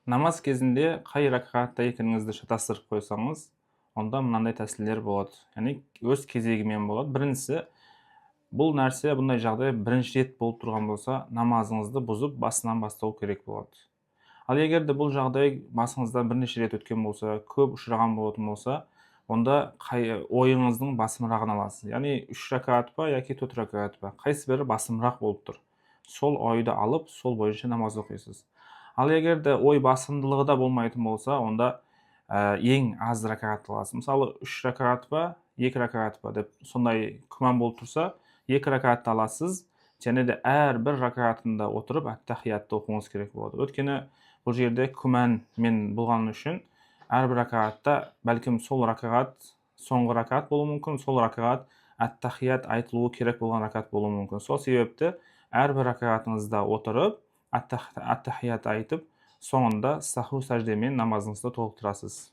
Намаз кезінде қай ракағатта екеніңізді шатастырып қойсаңыз, онда мынандай тәсілдер болады. Яғни өз кезегімен болады. Біріншісі, бұл нәрсе, бұндай жағдай бірінші рет болып тұрған болса, намазыңызды бұзып, басынан бастау керек болады. Ал егер де бұл жағдай басыңыздан бірнеше рет өткен болса, көп ұшыраған болатын болса, онда ойыңыздың басымырағын аласыз. Яғни 3 ракағат па яки 4 ракағат па, қайсы бірі басымырақ болып тұр. Сол ойды алып, сол бойынша намаз оқисыз. Ал егер де ой басымдылығы да болмайтын болса, онда ең аз ракағат аласыз. Мысалы 3 ракағат па, 2 ракағат па деп сондай күмән болып тұрса, 2 ракағатты аласыз, және де әрбір ракағатында отырып ат-тахиятты оқуыңыз керек болады. Өйткені бұл жерде күмәнмен болған үшін әрбір ракағатта бәлкім сол ракағат соңғы ракағат болуы мүмкін, сол ракағат ат-тахият айтылуы керек болған ракағат болуы мүмкін. Сол себепті әрбір ракағатыңызда отырып ат-тахият айтып, соңында саху сәждемен намазыңызды толықтырасыз.